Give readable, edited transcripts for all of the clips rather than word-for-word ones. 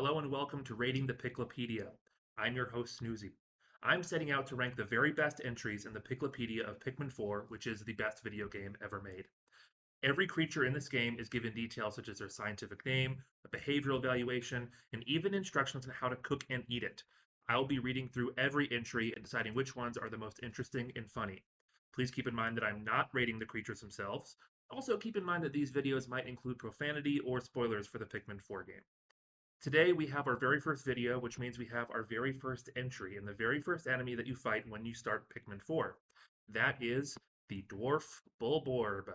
Hello and welcome to Rating the Piklopedia. I'm your host, Snoozy. I'm setting out to rank the very best entries in the Piklopedia of Pikmin 4, which is the best video game ever made. Every creature in this game is given details such as their scientific name, a behavioral evaluation, and even instructions on how to cook and eat it. I'll be reading through every entry and deciding which ones are the most interesting and funny. Please keep in mind that I'm not rating the creatures themselves. Also, keep in mind that these videos might include profanity or spoilers for the Pikmin 4 game. Today we have our very first video, which means we have our very first entry and the very first enemy that you fight when you start Pikmin 4. That is the Dwarf Bulborb,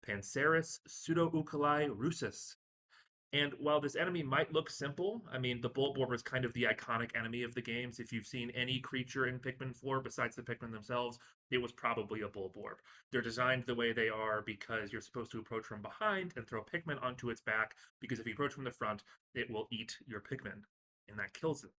Panceris pseudouculi russus. And while this enemy might look simple, I mean, the Bulborb is kind of the iconic enemy of the games. If you've seen any creature in Pikmin 4 besides the Pikmin themselves, it was probably a Bulborb. They're designed the way they are because you're supposed to approach from behind and throw Pikmin onto its back, because if you approach from the front, it will eat your Pikmin, and that kills it.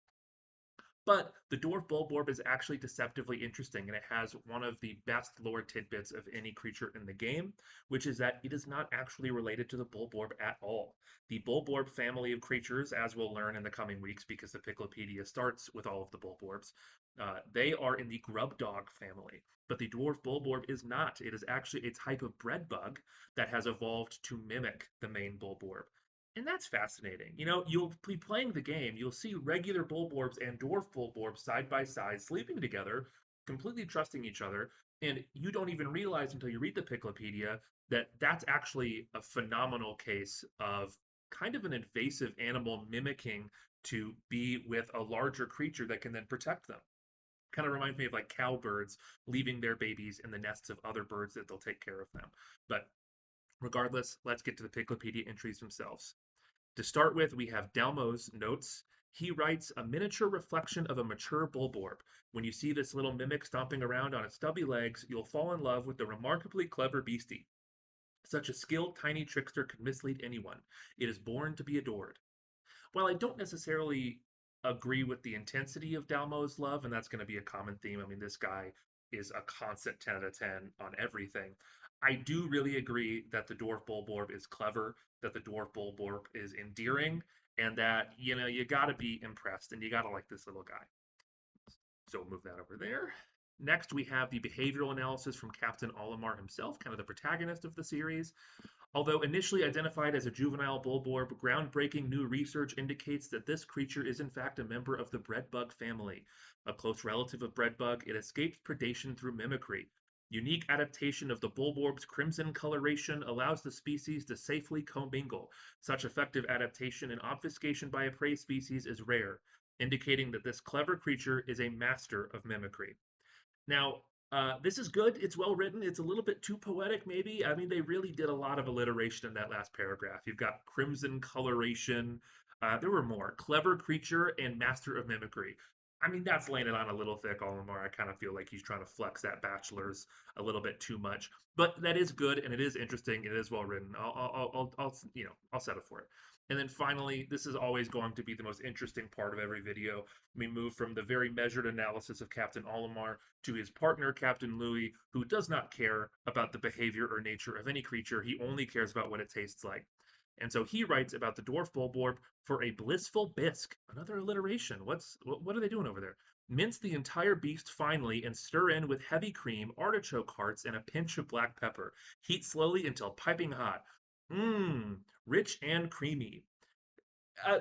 But the Dwarf Bulborb is actually deceptively interesting, and it has one of the best lore tidbits of any creature in the game, which is that it is not actually related to the Bulborb at all. The Bulborb family of creatures, as we'll learn in the coming weeks, because the Piklopedia starts with all of the Bulborbs, they are in the grub dog family. But the Dwarf Bulborb is not. It is actually a type of bread bug that has evolved to mimic the main Bulborb. And that's fascinating. You know, you'll be playing the game, you'll see regular Bulborbs and Dwarf Bulborbs side by side, sleeping together, completely trusting each other, and you don't even realize until you read the Piklopedia that that's actually a phenomenal case of kind of an invasive animal mimicking to be with a larger creature that can then protect them. Kind of reminds me of like cowbirds leaving their babies in the nests of other birds that they'll take care of them. But regardless, let's get to the Piklopedia entries themselves. To start with, we have Dalmo's notes. He writes a miniature reflection of a mature Bulborb. When you see this little mimic stomping around on its stubby legs, you'll fall in love with the remarkably clever beastie. Such a skilled tiny trickster could mislead anyone. It is born to be adored. While I don't necessarily agree with the intensity of Dalmo's love, and that's going to be a common theme. I mean, this guy is a constant 10 out of 10 on everything. I do really agree that the Dwarf Bulborb is clever, that the Dwarf Bulborb is endearing, and that, you know, you got to be impressed and you got to like this little guy. So we'll move that over there. Next, we have the behavioral analysis from Captain Olimar himself, kind of the protagonist of the series. Although initially identified as a juvenile Bulborb, groundbreaking new research indicates that this creature is in fact a member of the breadbug family. A close relative of breadbug, it escapes predation through mimicry. Unique adaptation of the Bulborb's crimson coloration allows the species to safely commingle. Such effective adaptation and obfuscation by a prey species is rare, indicating that this clever creature is a master of mimicry. Now, this is good. It's well written. It's a little bit too poetic, maybe. I mean, they really did a lot of alliteration in that last paragraph. You've got crimson coloration. There were more. Clever creature and master of mimicry. I mean, that's laying it on a little thick, Olimar. I kind of feel like he's trying to flex that bachelor's a little bit too much. But that is good, and it is interesting. It is well written. I'll settle for it. And then finally, this is always going to be the most interesting part of every video. We move from the very measured analysis of Captain Olimar to his partner, Captain Louis, who does not care about the behavior or nature of any creature. He only cares about what it tastes like. And so he writes about the dwarf bulborb for a blissful bisque. Another alliteration. What are they doing over there? Mince the entire beast finely and stir in with heavy cream, artichoke hearts, and a pinch of black pepper. Heat slowly until piping hot. Mmm, rich and creamy.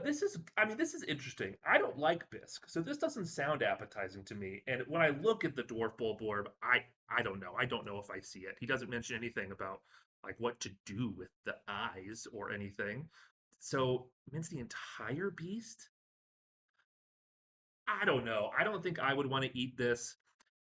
This is interesting. I don't like bisque, so this doesn't sound appetizing to me. And when I look at the dwarf bulborb, I don't know. I don't know if I see it. He doesn't mention anything about like what to do with the eyes or anything. So mince the entire beast? I don't know. I don't think I would want to eat this.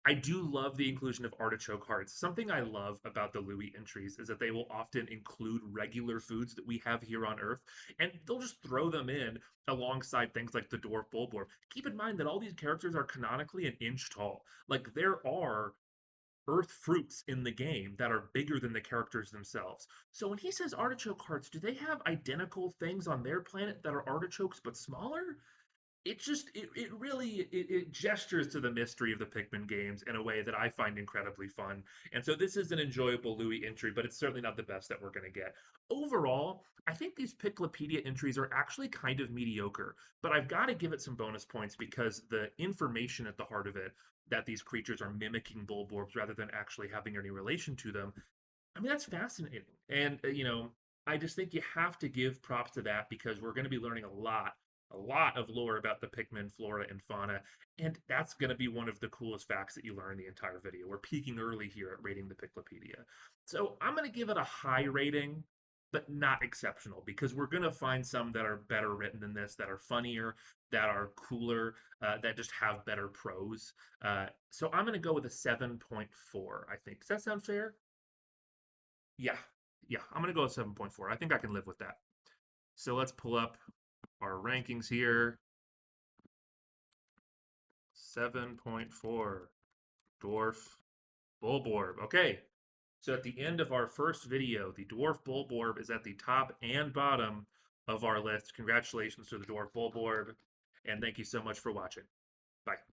I do love the inclusion of artichoke hearts. Something I love about the Louis entries is that they will often include regular foods that we have here on Earth, and they'll just throw them in alongside things like the dwarf bulborb. Keep in mind that all these characters are canonically an inch tall. Like there are Earth fruits in the game that are bigger than the characters themselves. So when he says artichoke hearts, do they have identical things on their planet that are artichokes but smaller? it really it gestures to the mystery of the Pikmin games in a way that I find incredibly fun. And so this is an enjoyable Louis entry, but it's certainly not the best that we're going to get. Overall, I think these Piklopedia entries are actually kind of mediocre, but I've got to give it some bonus points because the information at the heart of it, that these creatures are mimicking Bulborbs rather than actually having any relation to them, I mean, that's fascinating. And, I just think you have to give props to that because we're going to be learning a lot of lore about the Pikmin flora and fauna. And that's going to be one of the coolest facts that you learn in the entire video. We're peaking early here at rating the Piklopedia. So I'm going to give it a high rating, but not exceptional because we're going to find some that are better written than this, that are funnier, that are cooler, that just have better prose. So I'm going to go with a 7.4, I think. Does that sound fair? Yeah, yeah, I'm gonna go with 7.4. I think I can live with that. So let's pull up our rankings here. 7.4, Dwarf Bulborb. Okay, so at the end of our first video, the Dwarf Bulborb is at the top and bottom of our list. Congratulations to the Dwarf Bulborb, and thank you so much for watching. Bye.